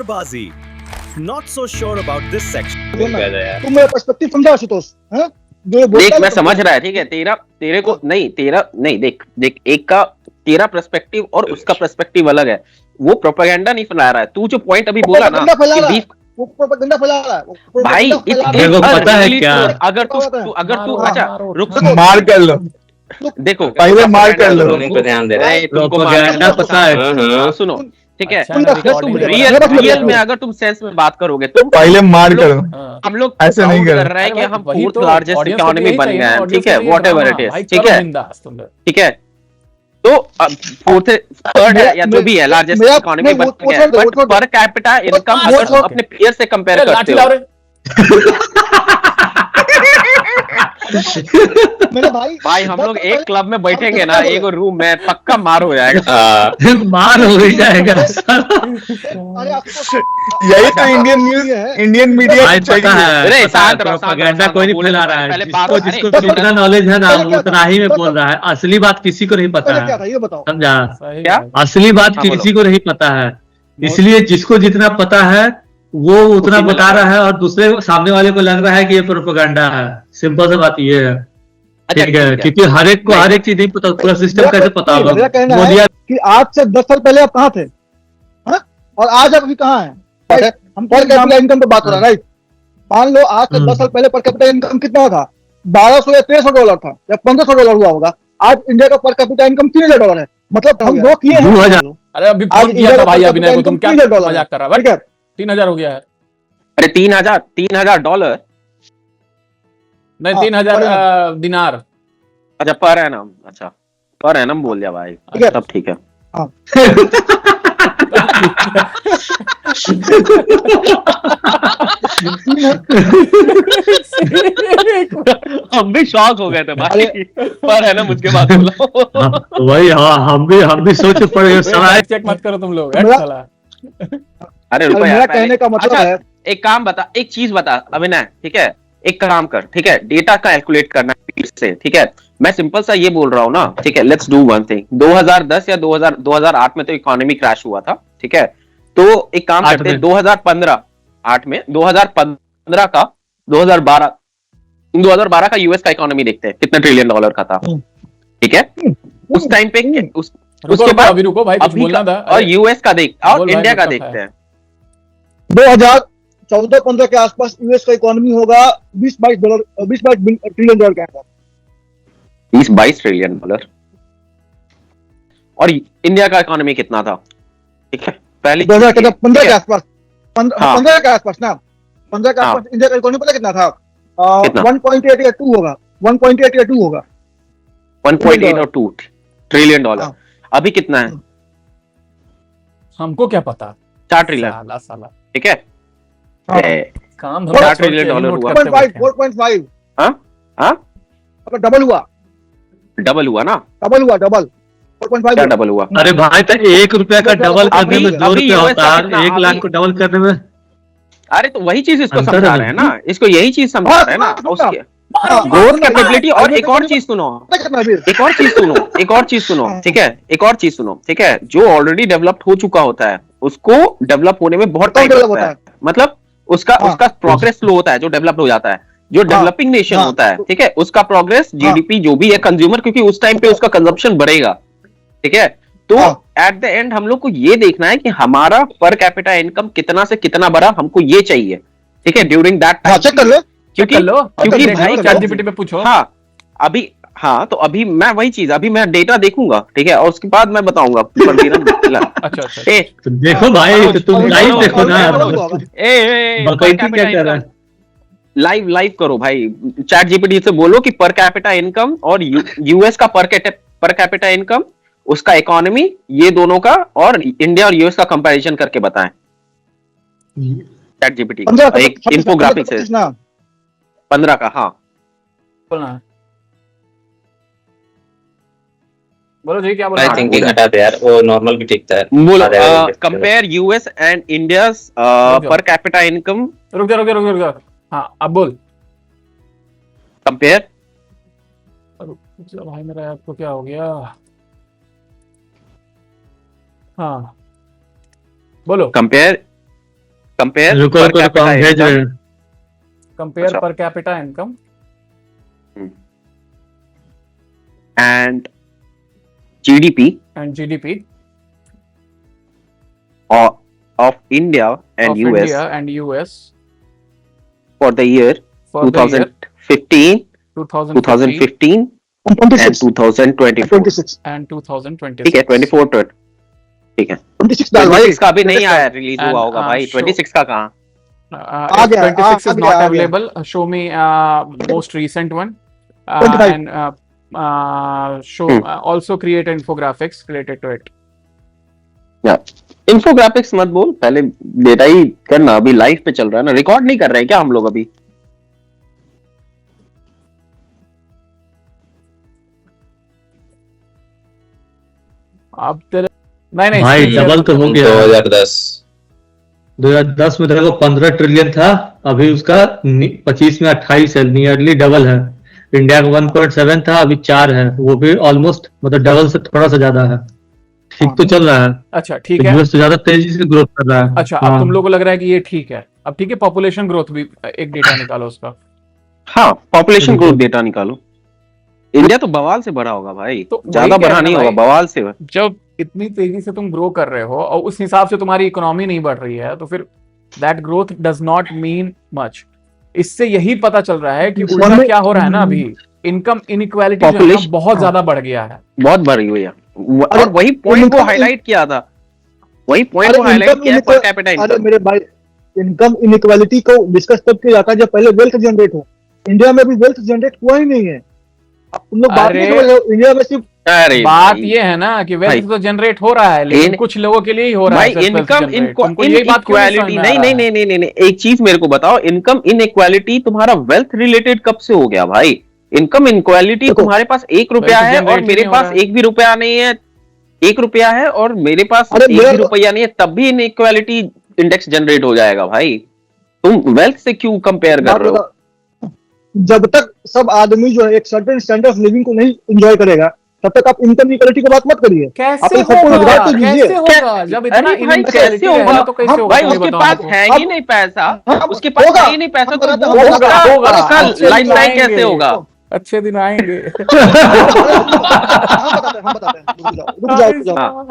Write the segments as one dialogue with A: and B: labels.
A: Ballbazi. Not so sure about this section.
B: तुम मेरा perspective समझा आशुतोष, हैं? जो बोलता
C: देख
B: है
C: मैं
B: तो
C: समझ रहा है, ठीक है, तेरे को नहीं, देख एक का तेरा पर्सपेक्टिव और उसका पर्सपेक्टिव अलग है। वो प्रोपेगेंडा नहीं फैला रहा है। तू जो पॉइंट अभी बोला ना
B: प्रोपेगेंडा फैला
C: कि
B: रहा है,
C: बीफ,
B: वो प्रोपेगेंडा फैला रहा है, वो
C: भाई
B: प्रोपेगेंडा फैला रहा
D: देखो
B: है।
D: पता है क्या,
C: अगर तू अच्छा रुक,
D: मार कर लो,
C: देखो
D: पहले मार कर लो।
E: रोने पे ध्यान दे रहा है।
C: तुमको
D: प्रोपेगेंडा पता है,
C: हाँ, सुनो, ठीक है,
B: तुम
C: रियल में अगर तुम सेंस में बात करोगे तुम
D: पहले मार कर लो।
C: हम लोग
D: ऐसे नहीं
C: proud
D: कर
C: कर रहे हैं कि हम
F: वही
C: फोर्थ
F: तो
C: लार्जेस्ट
F: audience को तो
C: इकोनॉमी
F: यही
C: बन
F: चाहिए
C: गए
F: ना,
C: हैं,
F: audience
C: ठीक
F: को
C: है,
F: तो यही
C: वॉट एवर
F: drama,
C: इट
F: भाई
C: इज, ठीक
F: करो
C: है,
F: बिंदास तुम लोग।
C: ठीक है। तो फोर्थ थर्ड है या जो भी है लार्जेस्ट
B: मेरा-
C: इकोनॉमी
B: मैं
C: बन
B: वो
C: गया,
B: छोड़ दो, वो
C: बट
B: छोड़ दो।
C: पर कैपिटा इनकम
B: वो
C: अगर
B: छोड़-
C: अपने पीयर से कंपेयर
F: ए,
C: करते
F: लाठी
C: हो,
F: लाओ रे।
B: मेरे भाई
C: हम लोग एक क्लब में बैठेंगे ना, एक रूम में, पक्का मार हो जाएगा।
D: मार हो ही जाएगा।
B: अरे आपको
D: यही तो इंडियन न्यूज, इंडियन मीडिया
G: भाई पता है,
C: अरे,
G: पता है,
C: शांत रहो,
G: प्रोपेगेंडा
C: शांत
G: कोई
C: रहो,
G: नहीं
C: बोले
G: फैला
C: तो
G: रहा है।
C: पहले
G: जिसको
C: बात-
G: जिसको
C: अरे,
G: जितना नॉलेज है ना
B: पहले क्या
G: उतना ही में
B: था?
G: बोल रहा है। असली बात किसी को नहीं पता
B: पहले क्या था
G: है,
B: ये बताओ।
G: समझा?
F: सही
C: क्या?
F: है।
G: असली बात
C: हाँ,
G: किसी को नहीं पता है, इसलिए जिसको जितना पता है वो उतना
C: उसी में
G: बता
C: लगा
G: रहा है, और दूसरे सामने वाले को लग रहा है कि ये प्रोपेगेंडा है। सिंपल सी बात ये है,
C: अच्छा,
G: ठीक है,
C: ठीक है।
G: क्योंकि हर एक को हर एक चीज नहीं पता, पूरा सिस्टम कैसे पता होगा।
B: मेरा कहना
G: मोदी
B: है कि आज से 10 साल पहले आप कहाँ थे, हाँ? और आज आप अभी कहाँ हैं? हम पर कैपिटा इनकम पे बात हो रहा है, राइट? मान लो आज से 10 साल पहले पर कैपिटा इनकम कितना था? 1200 या 1300 डॉलर था, या 1500 डॉलर हुआ होगा। आज इंडिया का पर कैपिटा इनकम 3000 डॉलर है। मतलब हम दो किए हैं।
G: 2000
F: अरे अभी
B: आज
F: फोन किया
B: इंडिया
F: था
B: का
F: भाई
B: per
F: अभिनय को,
B: capita
F: तुम क्या
B: income $3000
F: मजाक कर रहा
B: ठीक
F: है?
B: है?
F: 3000 हो गया है।
C: अरे 3000 डॉलर,
F: नहीं
B: हाँ,
F: 3000 दिनार।
C: अच्छा पर एनम, अच्छा पर एनम बोल दिया भाई,
B: ठीक है।
C: तब ठीक है।
B: हाँ।
C: हम भी शॉक हो गए थे भाई, पर एनम उसके बाद बोला।
G: वही, हाँ, हम भी सोच पड़े साला।
F: चेक मत करो तुम लोग,
B: मेरा-
F: साला।
C: अरे रुको
B: मेरा
C: यार,
B: कहने का मतलब
C: अच्छा,
B: है,
C: एक काम बता, एक चीज बता अभिनय, ठीक है, एक काम कर, ठीक है, डेटा का कैलकुलेट करना है से, ठीक है, मैं सिंपल सा ये बोल रहा हूँ ना, ठीक है, लेट्स डू वन थिंग। 2010 या 2008 में तो इकोनॉमी क्रैश हुआ था, ठीक है, तो एक काम करते हैं, 2015 8 में 2015 का 2012 का यूएस का इकोनॉमी देखते हैं कितना ट्रिलियन डॉलर का था, ठीक है, उस टाइम पे
F: रुको
C: उसके
F: रुको,
C: बाद
F: अभी रुको भाई, कुछ
C: अभी
F: बोलना
C: का,
F: था।
C: और
F: अरे,
C: यूएस का देख, और
F: बोल भाई,
C: इंडिया का
F: मतलब
C: देखते
F: है।
C: हैं।
B: 2014-15 के आसपास यूएस का इकोनॉमी होगा 20-22 ट्रिलियन डॉलर के आसपास।
C: 20-22 ट्रिलियन डॉलर। और इंडिया का इकोनॉमी कितना था, ठीक है, पहली
B: 2015 के
C: ठीक है,
B: आसपास,
C: हाँ।
B: 15 के आसपास ना, 15 के
C: हाँ।
B: आसपास इंडिया का इकोनॉमी पता कितना था?
C: कितना?
B: 1.8 या 2 होगा, 1.8 या 2 होगा।
C: 1.8 और 2 ट्रिलियन डॉलर।
B: हाँ।
C: अभी कितना है?
F: हमको क्या पता?
C: 4 ट्रिलियन,
F: साला साला
C: ठीक है,
B: हाँ।
F: काम
C: 4
F: धंधा
C: ट्रिलियन डॉलर हुआ।
B: 4.5
C: हाँ,
B: अगर डबल हुआ,
C: डबल हुआ ना,
B: डबल हुआ, डबल 4.5
C: क्या
B: हुआ।
C: डबल हुआ?
G: अरे भाई, तो 1 रुपया का डबल करने
C: अभी-
G: में 2
C: अभी
G: रुपया
C: US
G: होता
C: का
G: है,
C: कितना?
G: 1 लाख को डबल करने में।
C: अरे तो वही चीज इसको
G: अंतर
C: समझा
G: है।
C: रहे हैं ना, इसको यही चीज समझा रहे हैं ना, उसके ग्रोथ कैपेबिलिटी। और एक और चीज सुनो, एक और चीज सुनो, एक और चीज सुनो, ठीक है, एक और चीज सुनो, ठीक है, जो ऑलरेडी डेवलप्ड हो चुका होता है उसको डेवलप होने में बहुत टाइम
B: डेवलप
C: लगता
B: होता
C: है, मतलब उसका
B: हाँ।
C: उसका प्रोग्रेस स्लो होता है जो डेवलप्ड हो जाता है। जो डेवलपिंग नेशन
B: हाँ।
C: होता है, ठीक है, उसका प्रोग्रेस जीडीपी जो भी है कंज्यूमर, क्योंकि उस टाइम पे उसका कंजप्शन बढ़ेगा, ठीक है, तो
B: हाँ।
C: एट द एंड हम लोग को ये देखना है कि हमारा पर कैपिटा इनकम कितना से कितना बढ़ा, हमको ये चाहिए, ठीक है, ड्यूरिंग दैट
B: हाँ,
C: टाइम।
B: चेक कर लो।
F: चेक कर लो,
C: क्योंकि
F: देख
C: भाई
F: लो,
B: क्या-
F: ChatGPT पे पूछो।
C: हाँ अभी, हाँ तो अभी मैं वही चीज, अभी मैं डेटा देखूंगा, ठीक है, और उसके बाद मैं बताऊंगा।
F: अच्छा अच्छा।
C: ए
G: तो देखो भाई, तो तुम लाइव देखो ना, बकैती क्या कर रहा है।
C: लाइव करो भाई, चैट जीपीटी से बोलो कि पर कैपिटा इनकम और यूएस का पर कैपिटा इनकम, उसका इकोनॉमी, ये दोनों का, और इंडिया और यूएस का कंपैरिजन करके बताएं। चैट जीपीटी एक इंफोग्राफिक्स है 15 का। हाँ
F: बोलना, बोलो जी, क्या बोल
E: भाई
F: रहे हैं?
E: थिंकिंग हटा दे यार, वो नॉर्मल भी ठीक था।
C: बोलो,
E: आ जाएगा,
C: compare US and India per capita income,
F: रुक जा। हाँ अब बोल।
C: कंपेयर
F: भाई मेरा ऐप को क्या हो गया? हाँ बोलो।
C: कंपेयर कंपेयर
D: रुको रुको रुको, हम भेज रहे हैं।
F: कंपेयर
C: अच्छा।
F: Per capita income
C: and GDP
F: and GDP
C: of India and
F: of
C: US
F: India and US
C: for the year
F: for the year
C: 2015,
F: 2015
C: 2015 and
B: 26
C: 2024.
B: 26
F: and 2026
C: ठीक है 24 तो ठीक है
B: 26 डाल भाई
C: 26 का भी नहीं आया, रिलीज
F: And,
C: हुआ होगा भाई।
F: show-
C: 26 का कहाँ?
B: आ गया,
F: 26
B: आ
F: is
B: गया,
F: not
B: आ गया।
F: available. Show me most recent one.
B: 25.
F: And show also create infographics related to it.
C: Infographics मत बोल, पहले डेटा ही करना। अभी लाइव पे चल रहा है ना, रिकॉर्ड नहीं कर रहे हैं क्या हम लोग अभी?
F: अब तेरे नहीं
D: भाई
F: serious
D: डबल तो हो
F: मतलब।
D: गया।
E: 2010
D: 2010 में देखो 15 ट्रिलियन था, अभी उसका 25 में 28 है, नियरली डबल है। इंडिया का 1.7 था, अभी 4 है, वो भी ऑलमोस्ट मतलब डबल से थोड़ा सा ज्यादा है। ठीक तो चल रहा है।
F: अच्छा ठीक है।
D: यूएस तो ज्यादा तेजी से ग्रोथ कर रहा है।
F: अच्छा अब तुम लोगों को लग रहा है कि ये ठीक है। अब ठीक है, पॉपुलेशन ग्रोथ भी एक डेटा निकालो उसका।
C: हाँ, पॉपुलेशन ग्रोथ डेटा निकालो। इंडिया तो बवाल से बढ़ा होगा भाई,
F: तो वही
C: ज्यादा
F: कह रहे
C: बढ़ा
F: हैं
C: नहीं
F: भाई।
C: होगा, बवाल से।
F: जब इतनी तेजी से तुम ग्रो कर रहे हो और उस हिसाब से तुम्हारी इकोनॉमी नहीं बढ़ रही है, तो फिर that growth does not mean much. इससे यही पता चल रहा है कि उल्टा क्या हो रहा है ना, अभी इनकम इनइक्वालिटी जो है ना,
C: Population-
F: बहुत ज्यादा बढ़ गया है।
C: बहुत बढ़ी हुई है। और वही पॉइंट को हाईलाइट किया था, वही पॉइंट को हाईलाइट किया पर कैपिटा
B: अरे
C: इनकम।
B: मेरे भाई, इनकम इनइक्वालिटी को डिस्कस तब किया जाता है जब पहले वेल्थ जनरेट हो। इंडिया में भी वेल्थ जनरेट हुआ ही नहीं है। अब तुम लोग बात नहीं
F: अरे,
B: समझ रहे हो। इंडिया में सिर्फ
C: अरे
F: बात
C: भाई,
F: ये है ना कि
C: भाई।
F: वेल्थ तो जनरेट हो रहा है, लेकिन कुछ लोगों के लिए ही हो रहा है
C: भाई
F: सिर्फ wealth
C: इनकम
F: generate। तुमको यही बात क्यों नहीं समझ
C: इनक्वालिटी
F: में आ
C: नहीं
F: रहा
C: नहीं
F: है?
C: नहीं नहीं नहीं, एक चीज मेरे को बताओ, इनकम इनइक्वालिटी तुम्हारा वेल्थ रिलेटेड कब से हो गया भाई? इनकम इनक्वालिटी
B: देखो,
C: तुम्हारे पास 1 रुपया
F: wealth
C: है और
F: generate
C: मेरे
F: ही नहीं हो
C: पास
F: रहा है।
C: 1 भी रुपया नहीं है। 1 रुपया है और मेरे पास
B: अरे
C: 1
B: मेरा
C: भी
B: तो-
C: रुपया नहीं है, तब भी इनइक्वालिटी इंडेक्स जनरेट हो जाएगा भाई। तुम वेल्थ से क्यों कंपेयर कर रहे हो?
B: जब तक सब आदमी जो है एक सर्टेन स्टैंडर्ड ऑफ लिविंग को नहीं एंजॉय करेगा, तब तक आप इनकम इक्वालिटी की बात मत करिए।
F: कैसे
B: अपने सबको
F: होगा?
B: रोजगार तो दीजिए।
F: कैसे होगा? जब इतना
C: अरे भाई
F: inequality
C: कैसे होगा?
F: रहेगा तो कैसे होगा?
C: भाई
F: तुम ही
C: उसके
F: बताओ
C: पास
F: हमको।
C: है ही नहीं पैसा,
B: हाँ,
C: उसके पास
B: होगा।
C: है ही नहीं पैसा, तो
B: हम
C: वो
B: होगा,
C: उसका
F: होगा।
C: उसका
F: अच्छे
C: लाइफ
F: दिन
C: स्टाइल
F: आएंगे।
C: कैसे होगा?
F: अच्छे दिन आएंगे।
B: हम बताते हैं, रुक जाओ।
C: हाँ।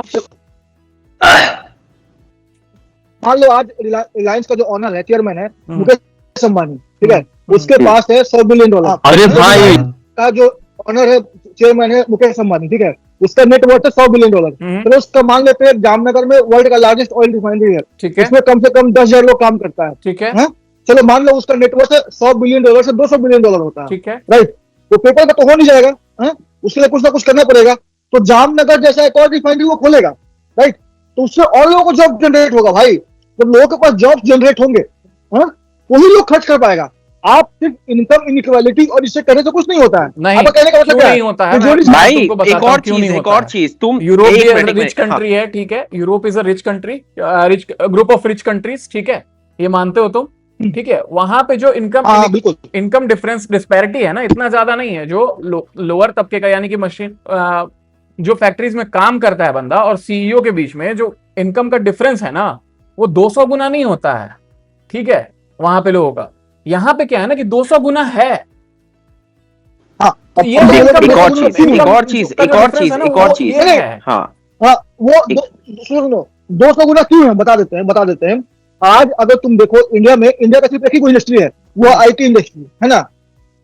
B: मान लो आज रिलायंस का जो ऑनर है, चेयरमैन है मुकेश अंबानी, ठीक है,
F: हम्म।
B: उसके पास है $100 बिलियन।
D: अरे भाई
B: का जो ऑनर है, चेयरमैन है मुकेश अंबानी, ठीक है, उसका नेटवर्थ है $100 बिलियन। तो उसका मान लेते हैं जामनगर में वर्ल्ड का लार्जेस्ट ऑयल रिफाइनरी है,
F: ठीक है,
B: इसमें कम से कम 10,000 लोग काम करता है।
F: ठीक है,
B: हाँ? चलो मान लो उसका नेटवर्थ है $100 बिलियन से $200 बिलियन होता है,
F: ठीक है।
B: राइट? तो पेपर का तो हो नहीं जाएगा, हाँ? उसके लिए कुछ ना कुछ करना पड़ेगा। तो जामनगर जैसा एक और रिफाइनरी वो खोलेगा, राइट? तो उससे और लोगों को जॉब जनरेट होगा भाई। जब लोगों के पास जॉब जनरेट होंगे, हाँ, वही लोग खर्च कर पाएगा। आप सिर्फ इनकम इनइक्वालिटी और इससे करने से कुछ नहीं होता है।
F: नहीं,
B: आपका कहने का मतलब
F: क्यों
B: क्या
F: नहीं होता है?
B: जो
F: मैं
C: भाई
F: तुमको बताता
C: एक
F: हूँ
C: और
F: क्यों
C: चीज,
F: नहीं
C: एक
F: होता
C: और
F: है।
C: चीज, तुम
F: यूरोप
C: एक
F: भी
C: मिनट,
F: रिच कंट्री है, ठीक है, Europe is a rich country, rich group of rich countries, ठीक है, ये मानते हो तुम, ठीक है। वहां पे जो
B: हाँ, बिल्कुल।
F: इनकम डिफरेंस डिस्पैरिटी है ना, इतना ज्यादा नहीं है। जो लोअर तबके का यानी कि मशीन जो फैक्ट्रीज में काम करता है बंदा और सीईओ के बीच में जो इनकम का डिफरेंस है ना, वो 200 गुना नहीं होता है, ठीक है, वहां पे लोगों का। यहाँ पे क्या है ना कि 200 गुना है।
B: हाँ,
F: तो ये
B: अब
F: इनकम
C: एक और
F: का
C: चीज,
F: जो
C: एक और चीज,
F: उसका
C: एक
F: जो
C: और
F: difference
C: चीज,
F: है ना,
C: एक
F: वो
C: और चीज।
F: ये है।
C: हाँ,
B: हाँ, वो सुनो, 200 गुना क्यों है बता देते हैं। आज अगर तुम देखो इंडिया में, इंडिया का सिर्फ एक ही कोई इंडस्ट्री है, वो आईटी इंडस्ट्री है ना,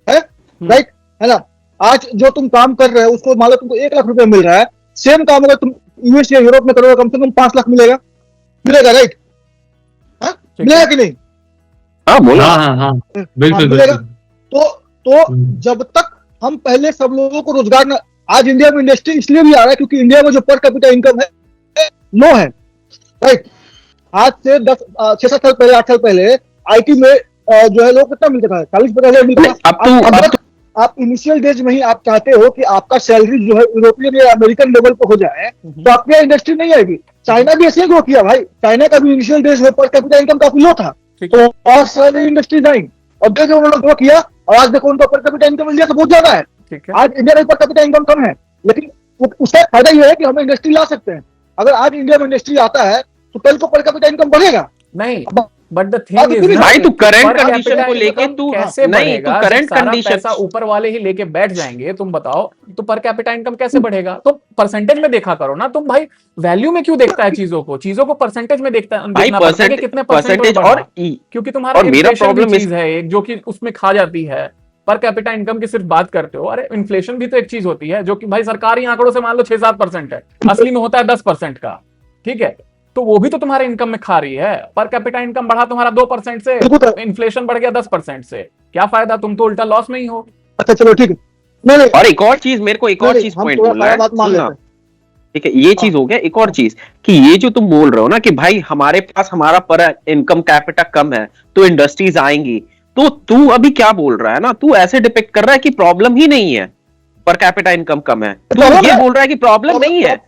B: है राइट, है ना। आज जो तुम काम कर रहे हो उसको मान लो तुमको 1 लाख रुपए मिल रहा है, सेम काम अगर तुम यूएस या यूरोप में करोगे कम से कम 5 लाख मिलेगा, राइट? मिलेगा कि नहीं?
C: हाँ बोलो।
D: हाँ हाँ हाँ बिल्कुल
B: मिलेगा।
D: बिल्कुल।
B: तो जब तक हम पहले सब लोगों को रोजगार न, आज इंडिया में इंडस्ट्री इसलिए भी आ रहा है क्योंकि इंडिया में जो पर कैपिटा इनकम है लो है, राइट? आज से 6-7 साल पहले, 8 साल पहले आईटी में जो है लोग कितना मिलता था? 40-50 मिलता था। आप इनिशियल डेज में ही आप चाहते हो कि आपका सैलरी जो है यूरोपियन या अमेरिकन लेवल पर हो जाए, तो आपके यहाँ इंडस्ट्री नहीं आएगी। चाइना भी ऐसे ही ग्रो किया भाई। चाइना का भी इनिशियल डेज में पर कैपिटा इनकम काफी लो था, तो बहुत सारी इंडस्ट्रीज आई और जैसे उन्होंने ग्रो किया और आज देखो उनका पर कैपिटा इनकम इंडिया से बहुत ज्यादा है। आज इंडिया में पर कैपिटा इनकम कम है, लेकिन उसका फायदा यह है कि हम इंडस्ट्री ला सकते हैं। अगर आज इंडिया में इंडस्ट्री आता है तो कल को पर कैपिटा इनकम बढ़ेगा।
F: नहीं, बट द
B: हाँ,
F: थिंग
B: तो
F: इज
B: फिर
C: भाई तू करंट
F: per
C: कंडीशन
F: capita
C: को लेके
F: income
C: तू
F: कैसे
C: नहीं,
F: बढ़ेगा?
C: तू
F: जब
C: करंट
F: सारा
C: कंडीशन
F: पैसा ऊपर वाले ही लेके बैठ जाएंगे, तुम बताओ, तो पर कैपिटा इनकम कैसे बढ़ेगा? तो परसेंटेज में देखा करो ना तुम भाई। वैल्यू में क्यों देखता है चीजों को परसेंटेज में
C: भाई
F: देखना पड़ता है कि कितने परसेंट
C: परसेंटेज
F: बढ़ा।
C: और
F: क्योंकि तुम्हारा
C: और मेरा
F: इन्फ्लेशन भी
C: प्रॉब्लम
F: चीज है एक, जो कि उसमें खा जाती है। पर कैपिटा इनकम की सिर्फ बात करते हो, अरे इन्फ्लेशन भी तो एक चीज होती है, जो कि भाई सरकारी आंकड़ों से मान लो 6-7% है, असली में होता है 10% का। ठीक है, तो वो भी तो तुम्हारे इनकम में खा रही है। पर कैपिटा इनकम बढ़ा तुम्हारा 2% से, इन्फ्लेशन बढ़ गया 10% से, क्या फायदा? तुम तो उल्टा लॉस में ही हो।
B: अच्छा चलो ठीक है, नहीं नहीं
C: और एक और चीज, मेरे को एक और
B: नहीं,
C: चीज
B: हम
C: पॉइंट
B: थोड़ा
C: बोलना
B: सारा
C: है,
B: बात मान
C: सुनना।
B: लेते हैं।
C: ठीक है, ये चीज हो गया। एक और चीज कि ये जो तुम बोल रहे हो ना कि भाई हमारे पास हमारा पर इनकम कैपिटा कम है तो इंडस्ट्रीज आएंगी, तो तू अभी क्या बोल रहा है ना, तू ऐसे डिपिक्ट कर रहा है कि प्रॉब्लम ही नहीं है, पर कैपिटा इनकम कम है। तू
B: प्रॉब्लम
C: ये
B: है।
C: बोल रहा है कि प्रॉब्लम नहीं है।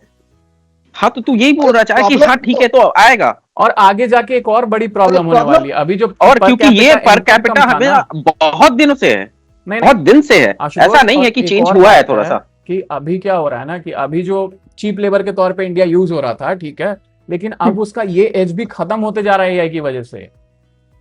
C: हाँ, तो तू यही बोल रहा चाहे कि
B: प्रॉब्लम-
C: हाँ ठीक है तो आएगा।
F: और आगे जाके एक और बड़ी प्रॉब्लम होने
B: प्रॉब्लम-
F: वाली है अभी जो
C: और
F: per
C: क्योंकि ये
F: capita
C: पर
F: income
C: कैपिटा
F: कम था
C: हमें
F: ना।
C: बहुत दिनों से है,
F: नहीं
C: बहुत दिन से है,
F: आशुतोष,
C: ऐसा नहीं
F: और
C: है कि
F: एक
C: चेंज
F: और
C: हुआ है
F: बात
C: थोड़ा सा।
F: कि अभी क्या हो रहा है ना, कि अभी जो चीप लेबर के तौर पे इंडिया यूज हो रहा था, ठीक है, लेकिन अब उसका ये एज भी खत्म होते जा रहा है एआई की वजह से।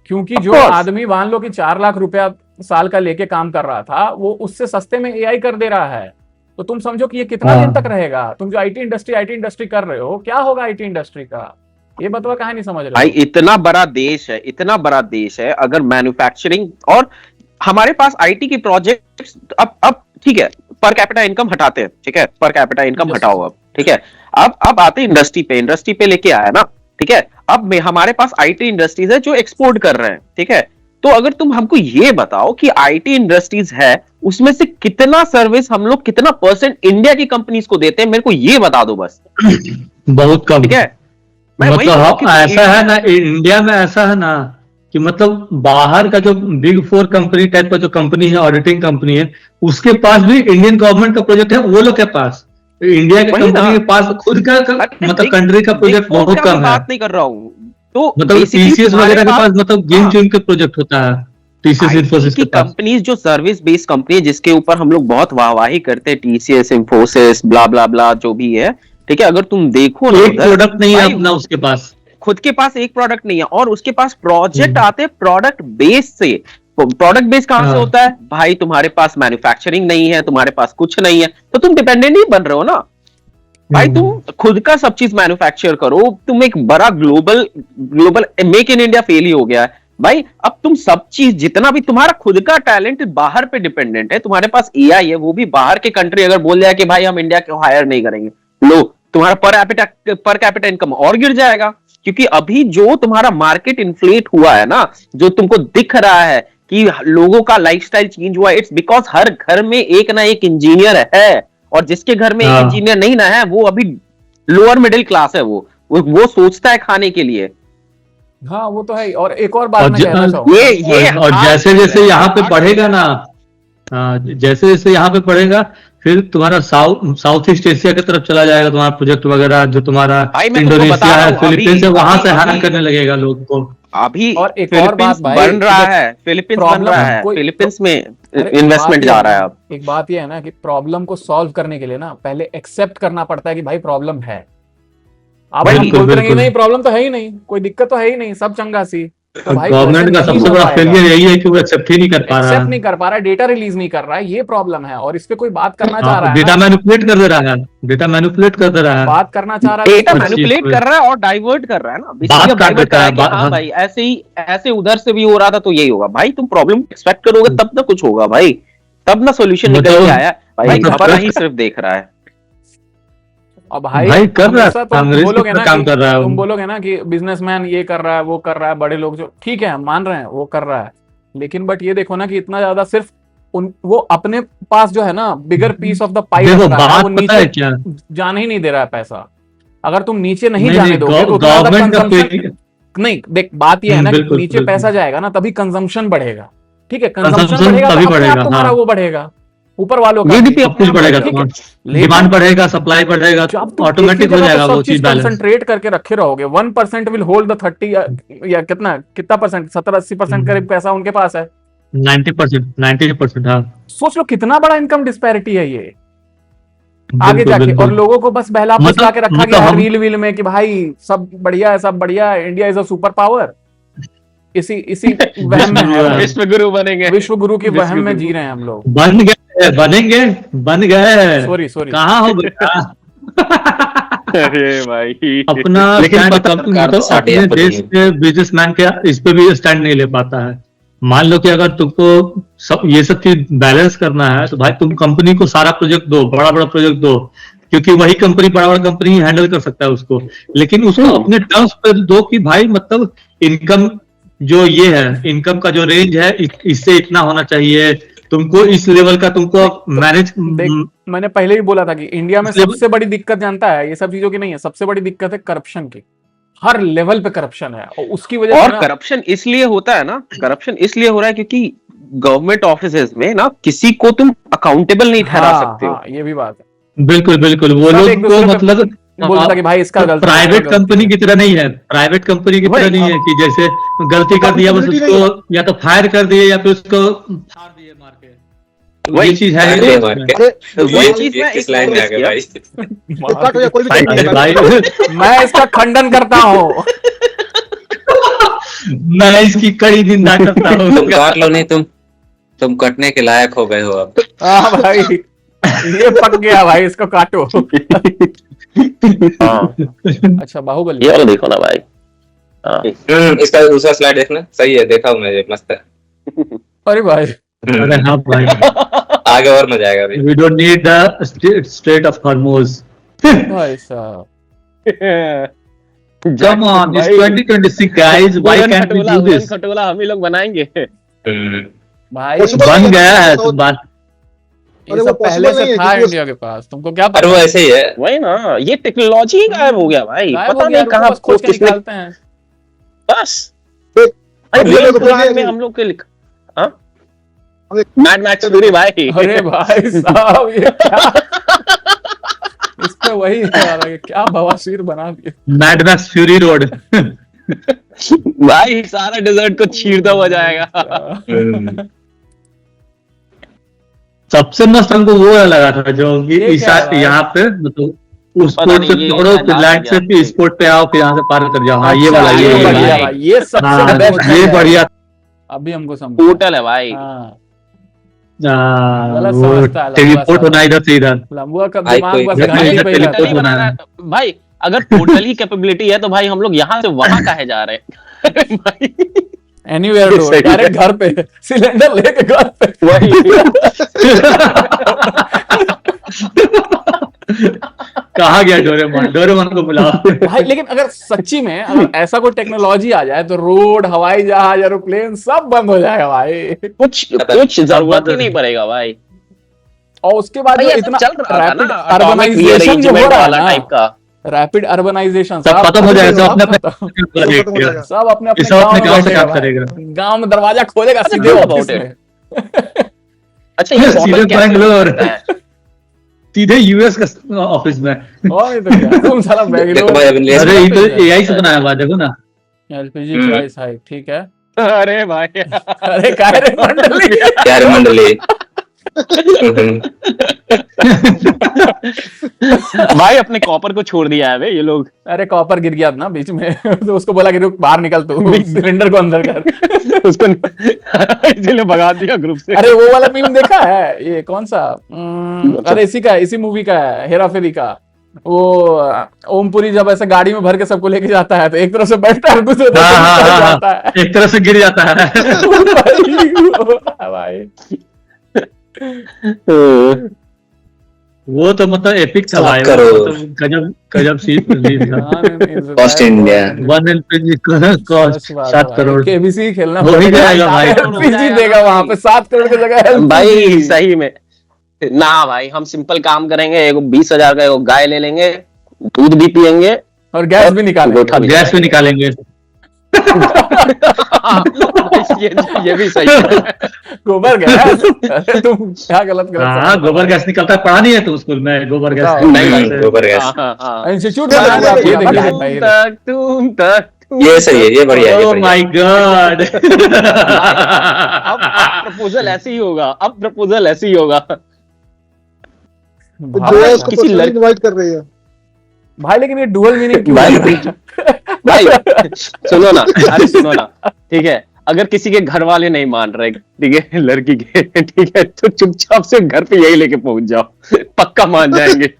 F: क्योंकि जो
C: Of course.
F: आदमी मान लो कि 4 लाख रुपया साल का लेके काम कर रहा था, वो उससे सस्ते में एआई कर दे रहा है। तो तुम समझो कि ये कितना
D: हाँ।
F: दिन तक रहेगा? तुम जो आईटी इंडस्ट्री कर रहे हो, क्या होगा आईटी इंडस्ट्री का? ये बतवा कहाँ नहीं समझ
C: भाई
F: रहे हो?
C: इतना बड़ा देश है, इतना बड़ा देश है, अगर मैन्युफैक्चरिंग और हमारे पास आईटी के प्रोजेक्ट्स, अब ठीक है, पर कैपिटा इनकम हटाते हैं, ठीक है, पर कैपिटा इनकम
F: Yes.
C: हटाओ अब, ठीक है। अब आते हैं इंडस्ट्री पे लेके आया ना, ठीक है। अब हमारे पास आईटी इंडस्ट्रीज है जो एक्सपोर्ट कर रहे हैं, ठीक है। तो अगर तुम हमको ये बताओ कि आईटी इंडस्ट्रीज है, उसमें से कितना सर्विस हम लोग, कितना परसेंट इंडिया की कंपनीज को देते हैं, मेरे को ये बता दो बस,
D: बहुत कम।
C: ठीक है। मैं वही
D: मतलब
C: बोलूं कि
D: ऐसा है ना, इंडिया में ऐसा है ना कि मतलब बाहर का जो बिग 4 कंपनी टाइप का जो कंपनी है, ऑडिटिंग कंपनी है, उसके पास भी इंडियन गवर्नमेंट का प्रोजेक्ट है, वो लोग के पास। इंडिया की
C: वही ना।
D: कंपनी के पास खुद का मतलब कंट्री का प्रोजेक्ट बहुत कम है।
C: बात नहीं कर रहा हूँ, तो
D: मतलब
C: basically
D: टीसीएस
C: तुम्हारे
D: वगैरह के पास मतलब गिन
C: हाँ।
D: चुन के प्रोजेक्ट होता है, टीसीएस इन्फोसिस
C: की
D: के पास।
C: कंपनीज जो सर्विस बेस्ड कंपनी है, जिसके ऊपर हम लोग बहुत वाहवाही करते हैं, टीसीएस, इंफोसिस, ब्ला ब्ला ब्ला, जो भी है, ठीक है। अगर तुम देखो ना,
D: एक
C: उधर
D: प्रोडक्ट नहीं है
C: भाई,
D: अपना उसके पास,
C: खुद के पास एक प्रोडक्ट नहीं है, और उसके पास प्रोजेक्ट आते हैं प्रोडक्ट बेस से। प्रोडक्ट बेस कहां से
D: हाँ।
C: होता है भाई? तुम्हारे पास मैन्युफैक्चरिंग नहीं है, तुम्हारे पास कुछ नहीं है, तो तुम डिपेंडेंट ही बन रहे हो ना भाई। तुम खुद का सब चीज मैन्युफैक्चर करो, तुम एक बड़ा global make in India fail ही हो गया है भाई। अब तुम सब चीज, जितना भी तुम्हारा खुद का टैलेंट बाहर पे डिपेंडेंट है, तुम्हारे पास एआई है, वो भी बाहर के कंट्री अगर बोल जाए कि भाई हम इंडिया को हायर नहीं करेंगे, लो तुम्हारा पर कैपिटा इनकम और गिर जाएगा। क्योंकि अभी जो तुम्हारा मार्केट इन्फ्लेट हुआ है ना, जो तुमको दिख रहा है कि लोगों का लाइफस्टाइल चेंज हुआ है, इट्स बिकॉज हर घर में एक ना एक इंजीनियर है, और जिसके घर में एक इंजीनियर नहीं ना है, वो अभी लोअर मिडिल क्लास है, वो सोचता है खाने के लिए।
F: हाँ वो तो है ही। और एक और बात मैं कहना
C: ये
D: और जैसे जैसे यहाँ पे बढ़ेगा ना, जैसे जैसे यहाँ पे बढ़ेगा, फिर तुम्हारा साउथ ईस्ट एशिया की तरफ चला जाएगा तुम्हारा प्रोजेक्ट वगैरह, जो तुम्हारा इंडोनेशिया है, फिलीपींस है, वहां से हायर करने लगेगा लोग को।
C: अभी
F: और एक और
C: फिलीपींस
F: बात भाई,
C: बन रहा है, फिलीपींस बन रहा है, फिलीपींस में इन्वेस्टमेंट जा रहा है। अब
F: एक बात ये है ना कि प्रॉब्लम को सॉल्व करने के लिए ना पहले एक्सेप्ट करना पड़ता है कि भाई प्रॉब्लम है। अब हम बोल रहे हैं नहीं, प्रॉब्लम तो है ही नहीं, कोई दिक्कत तो है ही नहीं, सब चंगा सी। तो भाई
D: गवर्नमेंट का सबसे बड़ा फेलियर यही है कि वो एक्सेप्ट ही नहीं कर पा रहा है,
F: एक्सेप्ट नहीं कर पा रहा है, डेटा रिलीज नहीं कर रहा है, ये प्रॉब्लम है। और इस पे कोई बात करना चाह रहा है,
D: डेटा मैनिपुलेट कर दे रहा है, डेटा मैनिपुलेट कर दे रहा है,
F: बात करना चाह रहा है,
C: डेटा मैनिपुलेट कर रहा है और डाइवर्ट कर रहा है ना, बेसिकली डाइवर्ट कर रहा है कि हाँ भाई ऐसे उधर से भी हो रहा था तो यही होगा। भाई तुम प्रॉब्लम एक्सपेक्ट करोगे तब ना कुछ होगा भाई, तब ना सॉल्यूशन निकल के आया भाई। अपना ही सिर्फ देख रहा है।
F: अब भाई
D: कर रहा है,
F: तुम बोलोगे ना
D: काम कर रहा है,
F: तुम बोलोगे ना कि बिजनेसमैन ये कर रहा है, वो कर रहा है, बड़े लोग जो, ठीक है मान रहे हैं वो कर रहा है, लेकिन बट ये देखो ना कि इतना ज्यादा सिर्फ वो अपने पास जो है ना बिगर पीस ऑफ द पाई, वो नीचे जाने ही नहीं दे रहा है पैसा। अगर तुम नीचे नहीं जाने दोगे तो गवर्नमेंट नहीं, देख बात ये है ना कि नीचे पैसा जाएगा ना तभी कंजम्पशन बढ़ेगा, ठीक है, कंजम्पशन बढ़ेगा तभी बढ़ेगा, तुम्हारा वो बढ़ेगा, ऊपर वालों का
D: जीडीपी सब कुछ बढ़ेगा, डिमांड बढ़ेगा, सप्लाई बढ़ेगा, ऑटोमेटिक हो जाएगा वो चीज बैलेंस।
F: कंसंट्रेट करके रखे रहोगे, 1% विल होल्ड द 30 या कितना परसेंट, 70-80% करीब पैसा उनके पास है,
D: 90%। हाँ
F: सोच लो कितना बड़ा इनकम डिस्पैरिटी है ये आगे जाके। और लोगों को बस बहला फुसला के रखा गया है रील वील में कि भाई सब बढ़िया है, सब बढ़िया है, India is a super power. इसी वहम में है भाई।
C: विश्व गुरु बनेंगे।
F: विश्व गुरु की वहम में जी रहे हैं हम लोग।
D: बन गए, बनेंगे, बन गए।
F: सॉरी
D: कहाँ हो बेटा?
C: अरे भाई
D: अपना
E: लेकिन
D: स्टैंड
E: पता
D: कंपनी
E: सरकार
D: तो
E: तो साढ़े
D: अपने
E: आठ
D: देश
E: बजे
D: के बिजनेसमैन के इस पे भी स्टैंड नहीं ले पाता है। मान लो कि अगर तुमको ये सब चीज बैलेंस करना है तो भाई तुम कंपनी को सारा प्रोजेक्ट दो, बड़ा बड़ा प्रोजेक्ट दो, क्योंकि वही कंपनी, बड़ा बड़ा कंपनी हैंडल कर सकता है उसको। लेकिन उसको अपने टर्म्स पे दो कि भाई मतलब इनकम जो ये है, इनकम का जो रेंज है इससे इतना होना चाहिए, तुमको इस लेवल का तुमको मैनेज।
F: देख, मैंने पहले ही बोला था कि इंडिया में
D: इसलिए-
F: सबसे बड़ी दिक्कत जानता है, ये सब चीजों की नहीं है, सबसे बड़ी दिक्कत है करप्शन की। हर लेवल पे करप्शन है और उसकी वजह से
C: और
F: ना
C: करप्शन इसलिए होता है ना, करप्शन इसलिए हो रहा है क्योंकि गवर्नमेंट ऑफिसेज में ना किसी को तुम अकाउंटेबल नहीं ठहरा सकते हो।
F: हाँ, ये भी बात है।
D: बिल्कुल बिल्कुल, वो
F: सब
D: लोग
F: एक
D: को
F: दूसरे पे
D: मतलब
F: बोलता कि भाई इसका गलती है,
D: प्राइवेट
F: इसका गलती
D: कंपनी
F: है।
D: की तरह नहीं है, प्राइवेट कंपनी की तरह
C: वही,
D: नहीं है कि जैसे गलती कर दिया बस
B: Accountability नहीं
D: उसको या तो फायर कर दिए या फिर उसको फाड़ दिए मार के।
C: वही,
D: ये चीज है।
E: अरे मार के।
B: अरे
C: वही
E: ये
C: चीज मैं
E: किस लाइन में आ गए भाई?
B: फ्लिपकार्ट हो या कोई भी
D: भाई
B: कंपनी
D: भाई
F: मैं इसका खंडन करता हूँ।
D: मैं इसकी कड़ी निंदा करता हूँ।
E: तुम काट लो नहीं, तुम कटने के लायक हो गए हो अब।
F: हाँ भाई, ये पक गया भाई, इसको काटो। अच्छा, बाहुबली
C: ये वाला देखो ना भाई।
E: इसका दूसरा स्लाइड देखना, सही है, देखा हूं मैं, ये मस्त है।
F: अरे भाई,
D: अरे हाँ भाई,
E: आगे और मजा आएगा अभी।
D: We don't need the state of Hormuz.
F: भाई साहब,
D: come on, it's 2026 guys, why can't we do this?
C: खटोला हम ही लोग बनाएंगे।
F: भाई
D: बन गया है तुम बात।
F: ये
B: अरे वो
F: सब पहले
B: possible नहीं
F: से
B: है
F: था
B: क्योंकि
F: इंडिया के पास, तुमको क्या
E: अरे
F: पता?
E: वो ऐसे ही है।
C: वही ना, ये टेक्नोलॉजी ही गायब हो गया भाई,
F: गायब
C: पता
F: हो गया,
C: नहीं कहाँ
F: बस खोज के
C: किसने।
F: निकालते हैं।
C: बस
B: देख,
C: अरे
B: अब ये
C: रेल
B: लोग पुराने
C: प्रोजेक्ट में
B: हैं।
C: हम लोग के लिखा, हाँ
B: अब एक-
C: मैड मैक्स फ्यूरी भाई।
F: अरे भाई साहब, ये क्या? इस पे वही है यार, ये क्या बवासीर बना दिया।
D: Mad max fury road.
C: भाई सारा डेजर्ट को चीरता हुआ जाएगा।
D: सबसे मस्त हमको वो लगा था जो कि
F: ये क्या है भाई?
D: यहाँ पे मतलब उस
C: पता
D: पोर्ट
C: नहीं,
D: से
C: ये
D: छोड़ो,
C: क्या
D: फिर लैंड से
C: नाम है
D: इस पोर्ट पे आओ, फिर यहाँ से पार कर जाओ। हाँ ये
F: अच्छा,
D: वाला, ये
F: बढ़िया
D: वाला,
F: भाई, ये सबसे
D: हाँ
F: बेस्ट
D: ये बढ़िया।
F: अभी हमको समझ
C: पोर्टल है भाई।
F: हाँ,
D: वो
F: समझता है, लंबा
D: टेलीपोर्ट
F: सा।
D: होना इधर से इधर।
F: लंबुआ का
E: भाई,
F: दिमाग
E: कोई
F: बस
D: घर में
F: घंटी
D: इधर
F: पे ही रहता
D: टेलीपोर्ट
F: है।
D: बना है।
C: भाई अगर पोर्टल ही कैपेबिलिटी है तो भाई हम लोग यहाँ से वहां काहे जा रहे हैं? अरे भाई
F: एनीवेयर डू,
C: सही है।
F: डायरेक्ट घर पे सिलेंडर लेके घर पे।
C: वही
D: कहा गया डोरेमोन? डोरेमोन को बुलाओ।
F: भाई लेकिन अगर सच्ची में अगर ऐसा कोई टेक्नोलॉजी आ जाए तो रोड, हवाई जहाज, एरोप्लेन सब बंद हो जाएगा भाई।
C: कुछ जरूरत ही नहीं पड़ेगा भाई।
F: और उसके बाद
C: भाई
F: जो
C: ऐसा
F: इतना
C: चल रहा था
F: रैपिड
C: ना,
F: अर्बनाइजेशन जो हो रहा है
C: टाइप
F: ना,
C: का।
F: रैपिड अर्बनाइजेशन
D: सब खत्म हो जाएगा, सब अपने अपने
B: खत्म हो जाएगा।
F: सब अपने अपने
D: सब अपने गांव से
F: बैठेगा
D: काम
F: भाई।
D: करेगा।
F: गांव में दरवाजा खोलेगा सीधे
C: how
F: ऑफिस
C: about
F: में।
C: अच्छा ये
D: सीधे
C: मॉडल कैसे
D: बैंगलोर।
C: बनता है?
D: सीधे यूएस का ऑफिस में।
F: और नहीं तो क्या, तुम साला
E: देखो भाई,
F: बैंगलोर।
E: अभी लेस
D: अरे ये तो एआई से बनाया हुआ है, देखो ना।
F: एलपीजी प्राइस हाइक, ठीक है।
C: अरे भाई
F: अरे काहे रे मंडली।
E: क्या रे मंडली।
C: भाई अपने कॉपर को छोड़ दिया है बे ये लोग।
F: अरे कॉपर गिर गया था ना बीच में, तो उसको बोला कि रुक बाहर निकल तू, सिलेंडर को अंदर कर।
C: उसको इसीलिए भगा दिया ग्रुप से।
F: अरे वो वाला फिल्म देखा है, ये कौन सा? अरे इसी मूवी का है, हेरा फेरी का। वो ओमपुरी जब ऐसे गाड़ी में भर के सबको लेके जाता है तो एक तरफ से बैठता है, दूसरे तरफ से
D: हाँ,
F: निकल
D: हाँ,
F: जाता है।
D: एक तरह से गिर जाता है।
F: भाई
D: वो तो मतलब एपिक था भाई,
E: करो।
D: वो तो गजब गजब सीन रिलीज था।
E: Cost India.
D: 1 LPG cost 7 crore.
F: KBC खेलना
D: हो ही जाएगा भाई।
F: एलपीजी देगा वहां पे 7 करोड़ की जगह LPG।
C: भाई सही में ना भाई, हम सिंपल काम करेंगे, एगो 20,000 का एगो गाय ले लेंगे, दूध भी पियेंगे
F: और गैस भी निकालेंगे।
C: गोठा भी
D: गैस भी निकालेंगे।
C: ये भी सही है।
F: गोबर गैस। अरे तुम क्या गलत
D: हाँ गोबर गैस निकलता है, पढ़ा नहीं है तुम स्कूल में गोबर गैस?
C: नहीं,
E: गोबर गैस।
F: इंस्टीट्यूट में लगा आप ये देखिए भाई।
C: तुम तक
E: ये सही है, ये बढ़िया है, ये
D: ओह
E: बढ़िया
D: माय गॉड।
C: अब प्रपोजल ऐसे ही होगा, अब प्रपोजल ऐसे ही होगा।
B: जो है उसको
C: किसी
B: पर्सनली इनवाइट कर रही है।
F: भाई लेकिन ये डुअल मीनिंग क्यों
C: भाई-
F: है?
C: भाई सुनो ना, अरे सुनो ना, ठीक है, अगर किसी के घर वाले नहीं मान रहे, ठीक है, लड़की के, ठीक है, तो चुपचाप से घर पे यही लेके पहुंच जाओ, पक्का मान जाएंगे।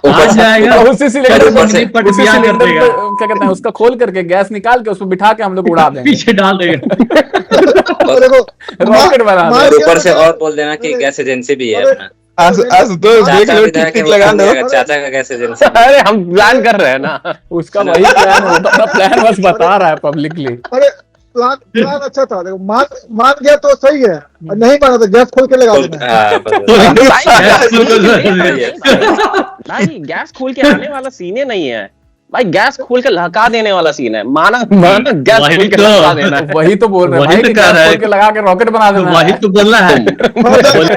D: मान जाएगा।
F: उसी सिलेंडर
E: ऊपर से-
F: पर, उसी सिलेंडर पे क्या कहते हैं उसका खोल करके गैस निकाल के उसको बिठा के हम लोग उड़ा देंगे,
D: पीछे डाल देगा।
B: और देखो
F: रॉकेट बना
B: मार-
F: देंगे।
E: ऊपर से और बोल देना कि गैस एजेंसी भी है अपना।
H: आशुतोष देख लो,
E: चाचा
H: टिक लगा लो।
E: चाचा का गैस एजेंसी।
C: अरे हम प्लान कर रहे हैं ना।
F: उसका वही प्लान होता, अपना प्लान बस बता रहा है पब्लिकली।
B: अरे प्लान अच्छा था, देखो मान गया तो सही है, और नहीं माना तो गैस खोल के लगा देना है।
E: हाँ, बस।
C: भाई गैस खोल के आने वाला सीन नहीं है भाई, गैस खोल के लहका देने वाला सीन है, माना गैस
D: वही
C: खोल के
D: तो।
C: लहका देना है।
F: वही तो बोल रहे हैं
D: वही
F: भाई
D: तो
F: कि
D: कह
F: गैस
D: रहा है।
F: खोल के लगा के रॉकेट बना देना
D: वही
F: है।
D: तो बोलना है।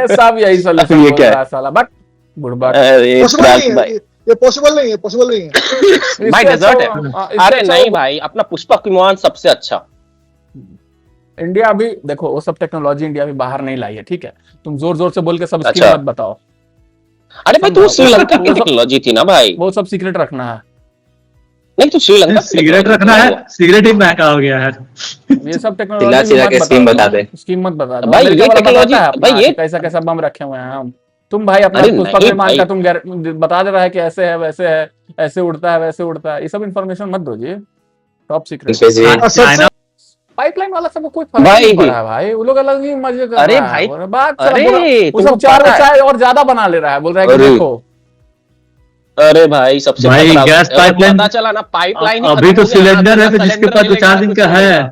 F: सब यही सोल्यूशन
C: ये
F: बोल
C: क्या
F: रहा है साला, बट बुड़बक।
C: अरे
B: पॉसिबल
C: प्राग
B: नहीं है,
C: भाई,
B: ये पॉसिबल नहीं है, पॉसिबल नहीं है।
C: भाई
F: इससे
C: डेजर्ट
F: अच्छा-
C: है।
F: इससे
C: अरे
F: अच्छा
C: नहीं भाई, अपना पुष्पक विमान सबसे अच्छा।
F: इंडिया अभी देखो वो सब टेक्नोलॉजी इंडिया भी बाहर नहीं लाई है, ठीक है, तुम जोर जोर से बोल के सब
C: अच्छा।
F: स्कीम मत बताओ,
C: अरे भाई तो श्रीलंका की
F: वो सब-
C: टेक्नोलॉजी थी ना भाई।
F: वो सब सीक्रेट रखना है।
C: नहीं तो श्रीलंका
D: सिगरेट रखना है, सिगरेट ही महंगा हो गया है।
F: ये सब
E: चिल्ला
F: टेक्नोलॉजी
E: चिल्ला के स्कीम बता दे।
F: स्कीम मत बता दो।
C: भाई,
F: अमेरिका
C: ये
F: वाला
C: टेक्नोलॉजी-
F: बताता है अपना
C: भाई, ये-
F: कि कैसा कैसा बम रखे हुए हैं हम। तुम भाई अपना
C: अरे
F: पुष्पक
C: नहीं
F: विमान
C: भाई।
F: का तुम बता दे रहा है कि ऐसे है वैसे है, ऐसे उड़ता है वैसे उड़ता है, ये सब इन्फॉर्मेशन मत दो जी, टॉप सीक्रेट।
D: चाइना
F: पाइपलाइन वाला सबको कोई फर्क
C: भाई।
F: नहीं पड़ा है भाई, वो लोग अलग ही मजे कर
C: अरे
F: रहा है।
C: भाई,
F: और बात
C: अरे,
F: वो
C: तुमको
F: सब चार
C: पता है?
F: चाय और ज्यादा बना ले रहा है, बोल रहा है कि
C: अरे,
F: देखो
C: अरे भाई सबसे
D: भाई,
C: खतरा-
D: गैस
C: अगर
D: पाइपलाइन-
C: पता चला ना पाइपलाइन ही
D: अभी
C: खत्म
D: तो
C: हो गया,
D: सिलेंडर है, तो
C: सिलेंडर
D: जिसके पास दो
C: मिलेगा,
D: चार दिन का है,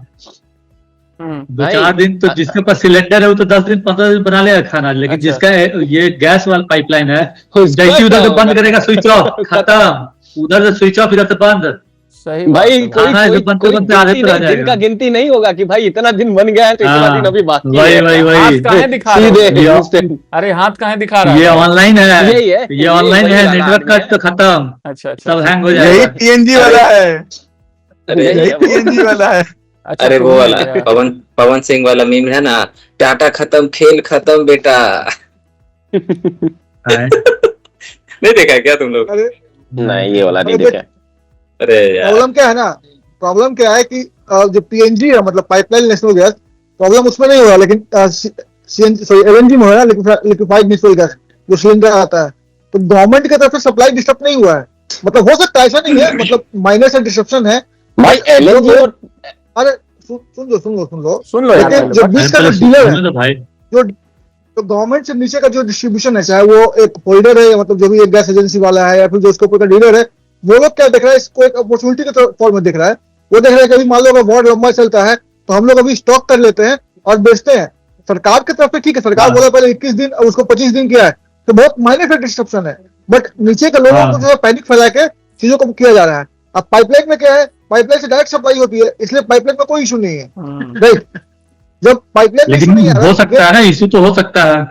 F: हम्म,
D: दो
C: भाई,
D: चार दिन तो जिसके पास सिलेंडर है वो तो 10 दिन 15 दिन बना लेगा खाना, लेकिन
F: अच्छा।
D: जिसका ये गैस वाला पाइपलाइन है,
C: उसका
D: जैसे उधर से
C: क्या
D: बंद
C: होगा?
D: करेगा स्विच ऑफ, खत्म, उधर से स्विच ऑफ, इधर से बंद।
F: सही
C: भाई
F: बात है।
C: कोई
D: खाना है,
C: कोई
D: जो बनते
C: कोई
D: बनते आधे
C: गिनती
D: पे रह
C: नहीं, दिन
D: जाएगा।
C: का गिनती नहीं होगा कि भाई इतना दिन बन गया है तो इतना दिन अभी बाकी
D: वही
C: है।
D: वही
F: आज
D: वही
F: कहाँ दिखा रहे
C: सीधे
F: हो?
C: instant।
F: अरे हाथ कहाँ दिखा रहा
D: ये
F: है?
D: ऑनलाइन है,
C: यही है,
D: ये ऑनलाइन
C: वही
D: है,
C: वाला
D: नेटवर्क का
C: आदमी है।
D: तो खत्म,
F: अच्छा अच्छा
D: सब
F: अच्छा।
D: हैंग हो
H: यही
D: जाएगा।
H: पीएनजी वाला है,
C: अरे
H: यही
C: ये वो-
H: पीएनजी वाला है।
F: अच्छा,
E: अरे
F: तो
E: वो
F: नहीं
E: वाला
F: है।
E: पवन सिंह वाला मीम है ना, टाटा खत्म खेल खत्म बेटा।
D: है।
E: नहीं देखा क्या तुम लोग?
B: अरे
C: नहीं ये वाला नहीं
B: अरे
C: देखा।
E: अरे यार
B: प्रॉब्लम क्या है ना, प्रॉब्लम क्या है कि जो पीएनजी है मतलब पाइपलाइन नेशनल गैस, प्रॉब्लम उसमें नहीं हुआ, लेकिन एलएनजी में है, लिक्विफाइड नेचुरल गैस जो सिलेंडर आता है, तो गवर्नमेंट की तरफ से सप्लाई डिस्टर्ब नहीं हुआ है। मतलब हो सकता है, ऐसा नहीं है, मतलब माइनर से डिस्ट्रप्शन है।
C: भाई LNG और
B: अरे सुन लो
F: सुन लो यार
B: लेकिन
F: पहले
B: जो
F: बात।
B: बीच का
D: पहले
B: जो डीलर है,
D: सुनो तो भाई,
B: जो तो गवर्नमेंट से नीचे का जो डिस्ट्रीब्यूशन है, चाहे वो एक होल्डर है, मतलब जो भी एक गैस एजेंसी वाला है, या फिर जो उसके ऊपर का डीलर है, वो लोग क्या देख रहा है, इसको एक अपॉर्चुनिटी के फॉर्म में देख रहा है। वो देख रहा है कि अभी मान लो अगर वॉर लंबा चलता है तो हम लोग अभी स्टॉक कर लेते हैं और बेचते हैं। सरकार की तरफ से ठीक है, सरकार बोला पहले 21 दिन, अब उसको 25 दिन किया है, तो बहुत माइनर से डिस्ट्रप्शन है, बट नीचे के लोगों को जो है पैनिक फैला के चीजों को किया जा रहा है। अब पाइपलाइन में क्या है, पाइपलाइन से डायरेक्ट सप्लाई होती है, इसलिए पाइपलाइन में कोई इशू नहीं है, राइट। जब पाइपलाइन में issue
D: लेकिन
B: नहीं आ रहा
D: हो सकता है ना, इश्यू तो हो सकता है।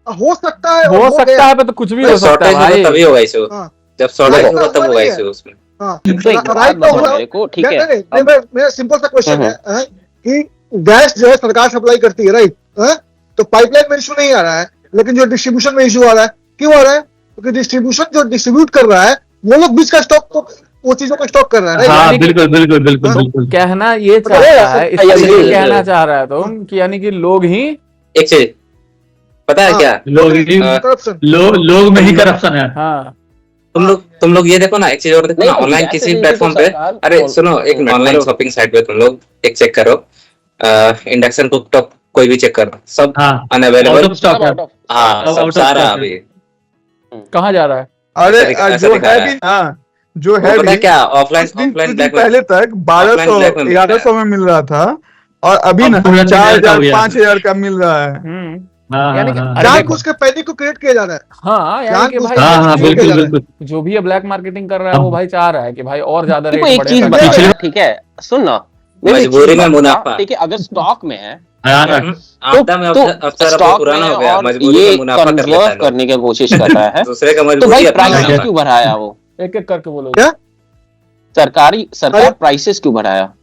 B: हो सकता है,
F: हो सकता है पे तो कुछ भी हो सकता है
E: शॉर्टेज होगा
F: भाई।
E: तभी होगा इशू,
B: हाँ।
E: जब शॉर्टेज
B: देखो,
E: होगा तब होगा
B: नहीं है।
E: इशू उसमें।
B: हाँ,
C: तो एक बात
B: राइट
C: बताओ
B: होगा।
C: मेरे को, ठीक है
B: नहीं, मेरा सिंपल सा क्वेश्चन है कि गैस जो है सरकार सप्लाई करती है, राइट, तो पाइपलाइन में इशू नहीं आ रहा है, लेकिन जो डिस्ट्रीब्यूशन में इशू आ रहा है, क्यों आ रहा है? क्योंकि डिस्ट्रीब्यूशन जो डिस्ट्रीब्यूट कर रहा है, वो लोग बीच का स्टॉक को, वो चीजों को स्टॉक कर रहा है,
D: हाँ
B: राइट।
D: बिल्कुल बिल्कुल बिल्कुल बिल्कुल।
F: कहना ये चाहता है, इस तरीके से कहना चाह रहा है तुम कि यानी कि लोग ही
E: एक चीज पता है
B: हाँ।
E: क्या,
B: करप्शन।
D: लोग में ही करप्शन है।
F: हाँ
E: तुम लोग ये देखो ना, एक चीज और देखो
C: नहीं,
E: ना, ऑनलाइन
C: गैस
E: किसी
C: एजेंसी
E: प्लेटफॉर्म
C: तो
E: पे,
C: सरकार
E: अरे
C: बोल-
E: सुनो एक मिनट, ऑनलाइन शॉपिंग साइट पे तुम लोग एक चेक करो, इंडक्शन कुकटॉप कोई भी चेक करो, सब
D: हाँ,
E: अनअवेलेबल।
D: आउट ऑफ स्टॉक है।
E: हाँ
D: सब
E: सब
D: out of
E: सारा
D: stock है।
E: अभी
F: कहाँ जा रहा है?
H: अरे
E: ऐसा
H: जो
E: दिखा
H: है
E: रहा
H: भी, हाँ जो
E: वो
H: है
E: पता है
H: भी,
E: क्या, ऑफलाइन
H: कुछ दिन
E: ब्लैक में
H: पहले तक
E: Offline
H: 1200
E: black में मिलता है।
H: 1100 में मिल रहा था, और अभी
D: अब
H: ना
D: पूरा
H: 4000
D: का हो गया।
H: 5000 का मिल रहा है।
D: हाँ
F: यानी कि
D: हाँ
F: अरे
B: जानबूझ के पैनिक को क्रिएट किया जा रहा है।
F: हाँ यानी कि भाई
D: हाँ हाँ
B: जो-
D: बिल्कुल
B: जो-
D: बिल्कुल।
F: जो भी ब्लैक मार्केटिंग कर रहा है वो भाई चाह रहा है कि भाई और ज्यादा
C: देखो
F: रेट
C: एक
F: बढ़े
C: चीज
F: ताकि-
C: बता,
D: पिछले-
C: ठीक है सुन ना, मेरे को एक
E: मजबूरी
C: चीज
E: में
C: बता,
E: मुनाफा।
C: ठीक है, अगर स्टॉक में है
D: हाँ,
E: आपदा में अफसर अब
C: स्टॉक
E: पुराना
C: में
E: हो गया,
C: और
E: मजबूरी
C: ये
E: में मुनाफा कर लेता
C: कंजर्व
E: है
C: करने की कोशिश कर रहा है
E: दूसरे का
C: तो
E: मजबूरी
C: भाई
E: अपना
C: प्राइसेस
E: मुनाफा।
C: क्यों बढ़ाया वो?
F: एक एक करके बोलो।
B: क्या?
C: सरकार
B: अरे-
C: प्राइसेस क्यों बढ़ाया?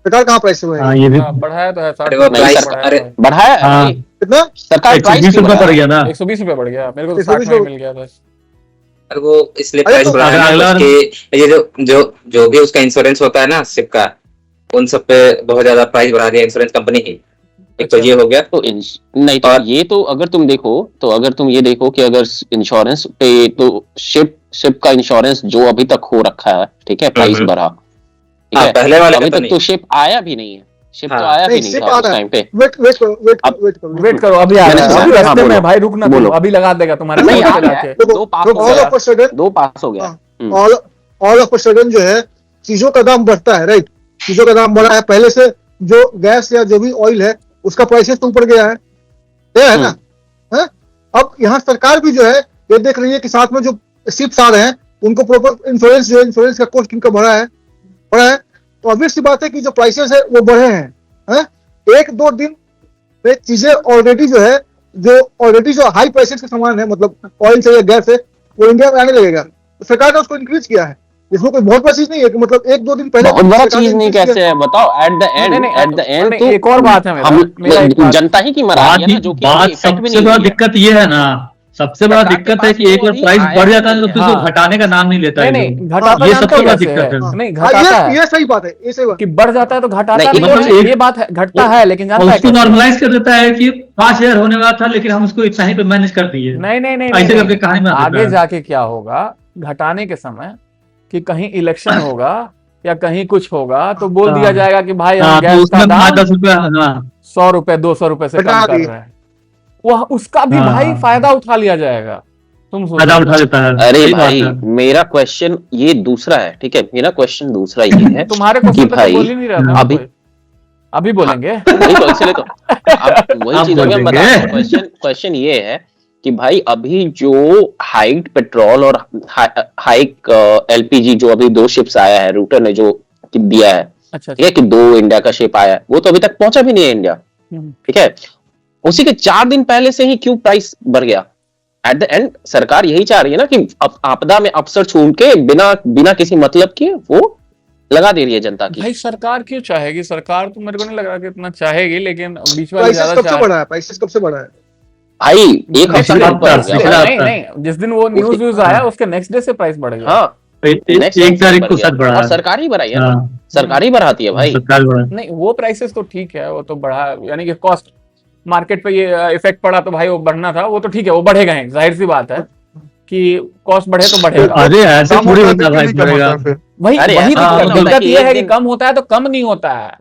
B: सरकार कहाँ प्राइस हुआ है?
D: हाँ ये भी
F: हाँ, बढ़ाया तो है 60
E: अरे वो
F: रुपए
E: प्राइस-
F: बढ़ाया
E: अरे-
F: तो है।
C: बढ़ाया
D: हाँ।
C: भाई,
B: कितना?
C: सरकार प्राइस
D: 120
C: क्यों
D: रुपये
C: बढ़ाया?
D: पड़ गया ना।
F: 120 रुपए बढ़ गया, मेरे को तो
B: 120
F: 60 में ही मिल गया था।
E: और वो इसलिए
B: अरे
E: प्राइस
B: तो
E: बढ़ाया
D: अगला-
E: ना उसके ये जो भी उसका इंश्योरेंस होता है ना शिप का, उन सब पे बहुत ज्यादा प्राइस बढ़ा दिया इंश्योरेंस कंपनी ही। एक तो
F: अच्छा।
E: ये हो गया।
C: तो नहीं तो
E: और-
C: ये तो अगर तुम देखो तो अगर तुम ये देखो कि अगर इंश्योरेंस पे तो शिप का इंश्योरेंस जो अभी तक हो रखा है, ठीक है, प्राइस
E: हम्म।
C: बढ़ा, ठीक
E: हाँ,
C: है,
E: पहले वाले
C: अभी
E: का तो
C: तक
E: नहीं।
C: तो शिप आया भी नहीं है, शिप तो
E: हाँ।
C: आया भी
B: नहीं
C: नहीं
B: सिर्फ
C: था
B: आ
C: उस
B: रहा है।
C: टाइम पे।
B: वेट वेट करो वेट
C: अब-
B: करो वेट करो
F: वेट करो, अभी आ
C: मैंने
F: रहा है,
C: सुना।
F: अभी
C: हाँ,
F: रास्ते में
C: बोलो।
F: है भाई, रुकना तुम,
C: बोलो।
F: अभी लगा देगा तुम्हारे
C: नहीं
F: साथ
C: आ गया
F: जाके।
C: है,
B: देखो,
C: 2 पास
B: देखो,
C: हो
B: ऑल
C: गया,
B: ऑफ अ सडन
C: 2 पास हो गया। हम्म।
B: ऑल ऑफ अ सडन जो है चीजों का दाम बढ़ता है, राइट। चीजों का दाम बढ़ा है, पहले से जो गैस या जो भी ऑयल है उसका प्राइसेस तो ऊपर गया है, ये है ना। है? अब यहाँ सरकार भी जो है ये देख रही है कि साथ में जो शिप्स आ रहे हैं उनको प्रॉपर इंश्योरेंस जो है, इंश्योरेंस का कॉस्ट इनका बढ़ा है। तो ऑब्वियस सी बात है कि जो प्राइसेस है वो बढ़े हैं। 1-2 दिन में चीजें ऑलरेडी जो हाई प्राइसेस के सामान है, मतलब ऑयल से या गैस है, वो इंडिया में आने लगेगा। तो सरकार ने उसको इंक्रीज किया है, इसमें कोई बहुत बड़ा चीज नहीं है कि मतलब 1-2 दिन पहले
C: बहुत बड़ा
B: सरकार ने
C: चीज नहीं
B: increase
C: कैसे
B: किया।
C: है बताओ, एट द एंड
F: नहीं,
C: तो
F: एक और बात है मेरा एक बात।
C: जनता ही की मरा है ना, जो कि
D: बात
C: इफेक्ट भी
D: सबसे
C: नहीं
D: बड़ा
C: हुई है।
D: दिक्कत ये है ना, सबसे बड़ा
C: सरकार के
D: दिक्कत है
C: पास
D: कि एक
C: तो
D: बार
C: अभी
D: प्राइस
C: आया
D: बढ़
C: ही
D: जाता है
C: नहीं
D: तो फिर
C: है।
D: उसको
F: हाँ।
D: घटाने का नाम नहीं लेता है
F: नहीं
D: लोग।
F: घटाता
D: ये
F: जानते
D: सबसे
F: हो
D: बड़ा
F: कैसे
D: दिक्कत है।
F: नहीं
B: हाँ,
F: घटाता है
B: ये सही बात है, ये सही बात
F: कि बढ़ जाता है तो घटाता
C: नहीं,
F: नहीं
D: मतलब
F: है,
D: एक-
F: ये बात है, घटता है, लेकिन
D: और
F: जानता है
D: उसको
F: कैसे?
D: नॉर्मलाइज कर देता है कि 5,000 होने वाला था लेकिन हम उसको इतना ही पे मैनेज कर दिए।
F: नहीं नहीं नहीं
D: ऐसे
F: नहीं,
D: करके कहानी में आ
F: आगे
D: जाता है।
F: जाके क्या होगा घटाने के समय कि कहीं इलेक्शन होगा या कहीं कुछ होगा तो बोल दिया
D: हाँ।
F: जाएगा कि भाई हम
D: हाँ, तो
F: गैस का
D: उसमें
F: दाम
D: 5-10 रुपया, हाँ
F: 100 रुपए 200 रुपए से कम
B: घटा
F: कर
B: दिए।
F: रहे हैं, वह उसका भी
D: हाँ।
F: भाई फायदा उठा लिया जाएगा। तुम
D: फायदा
F: सोचो,
D: उठा लेता है।
C: अरे
D: सही बात
C: भाई
D: है।
C: मेरा क्वेश्चन ये दूसरा है, ठीक है, मेरा क्वेश्चन दूसरा ये है
F: तुम्हारे
C: कि
F: क्वेश्चन पे तो
C: भाई
F: बोल ही नहीं रहा था
C: अभी
F: कोई। अभी बोलेंगे।
C: नहीं तो इसलिए तो अब वही
D: आप
C: चीज अभी हम
D: बोलेंगे।
C: बता रहे हैं। क्वेश्चन ये है कि भाई अभी जो हाइक पेट्रोल और हाइक एलपीजी जो अभी 2 शिप्स आया है, रूटर ने जो दिया है,
F: अच्छा
C: ठीक है, कि 2 इंडिया का शिप आया है, वो तो अभी तक पहुंचा भी नहीं है इंडिया, ठीक है। उसी के 4 दिन पहले से ही क्यों प्राइस बढ़ गया? एट द एंड सरकार यही चाह रही है ना कि आपदा में अफसर छूट के बिना किसी मतलब के वो लगा दे रही है जनता की।
F: भाई सरकार क्यों चाहेगी? सरकार तो मेरे को नहीं लग रहा कि इतना चाहेगी, लेकिन बीच वाले
B: प्राइसेस
F: ज्यादा
B: कब से
F: चाह
B: बढ़ा है? प्राइसेस कब से बढ़ा है?
C: भाई एक
F: नेक्स्ट
C: हफ्ता
F: डे
C: के ऊपर हो गया
D: पिछला
C: भाई।
F: नहीं नहीं, जिस दिन वो न्यूज व्यूज आया उसके नेक्स्ट डे से प्राइस बढ़ गया।
C: हाँ, नेक्स्ट
D: एक तारीख को सच बढ़ा
C: और
D: है।
C: सरकारी बढ़ाई है ना,
D: हाँ,
C: सरकारी बढ़ाती है भाई।
D: सरकार बढ़ा।
F: नहीं वो प्राइसेस तो ठीक है, वो तो बढ़ा, यानी कि कॉस्ट मार्केट पे ये इफेक्ट पड़ा तो भाई वो बढ़ना था, वो तो ठीक है, वो बढ़ेगा ही, जाहिर सी बात है कि कॉस्ट बढ़े तो बढ़ेगा।
D: अरे ऐसे
H: कम
D: थोड़ी
H: होता
D: होता
H: है
D: है
H: तो
D: भाई,
H: क्यों नहीं कम
D: बढ़ेगा।
H: होता फिर?
F: वही
C: अरे
F: वही
C: ऐसा
F: दिक्कत
C: होता है
F: दिक्कत
C: कि
F: ये
C: एक
F: है कि
C: दिन-
F: कम होता है तो कम नहीं होता है,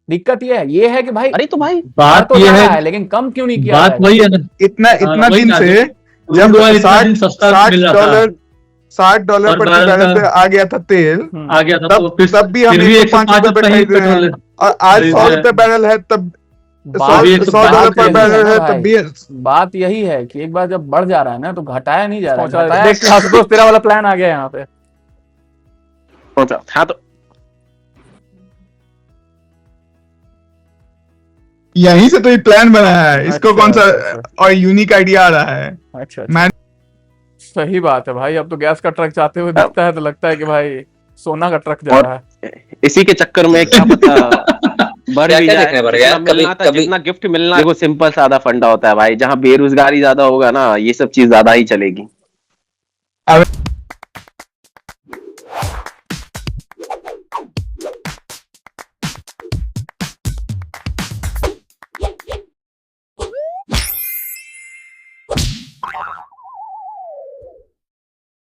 F: दिक्कत ये है कि भाई
C: अरे तो भाई
F: बढ़
D: बात
F: तो
D: ये
F: जा रहा
D: है,
F: है लेकिन कम क्यों नहीं किया
D: बात
F: जाएगा?
D: वही है ना।
H: इतना
D: वही
H: दिन
D: ना,
H: से
D: जब
H: जब
D: इतना दिन सस्ता मिल रहा था,
H: $60
D: और
H: प्रति
D: भारत
H: बैरल
D: का-
H: पे आ गया था तेल,
D: आ गया था
H: तब
D: तो फिर
H: भी हम
D: फिर भी
H: 105
D: 105
H: रुपए
D: रुपए ही
H: खरीद रहे
D: पेट्रोल
H: हैं, और आज
D: खरीद
H: 100
D: रहे
H: रुपए
D: हैं।
H: बैरल है, तब
F: बात
H: $100
F: बात
H: पर
F: यही है
H: बैरल
F: ना
H: है,
F: भाई,
H: तब भी
F: बात यही है कि एक बार जब बढ़ जा रहा है ना तो घटाया नहीं जा रहा है। देख आशुतोष तेरा वाला प्लान आ गया यहाँ पे।
C: हाँ तो
H: यहीं से तो ये प्लान बना है, इसको
F: अच्छा,
H: कौन सा
F: अच्छा।
H: और यूनिक आइडिया आ रहा है।
F: अच्छा
H: मैं-
F: सही बात है भाई, अब तो गैस का ट्रक जाते हुए दिखता है तो लगता है कि भाई सोना का ट्रक जा रहा है।
C: इसी के चक्कर में क्या पता बढ़
E: क्या
C: भी
E: क्या
C: जाए।
E: देखने पड़
C: जितना
E: गया?
C: मिलना था,
E: कभी
C: जितना गिफ्ट मिलना, देखो सिंपल सादा फंडा होता है भाई, जहाँ बेरोजगारी ज्यादा होगा ना ये सब चीज ज्यादा ही चलेगी।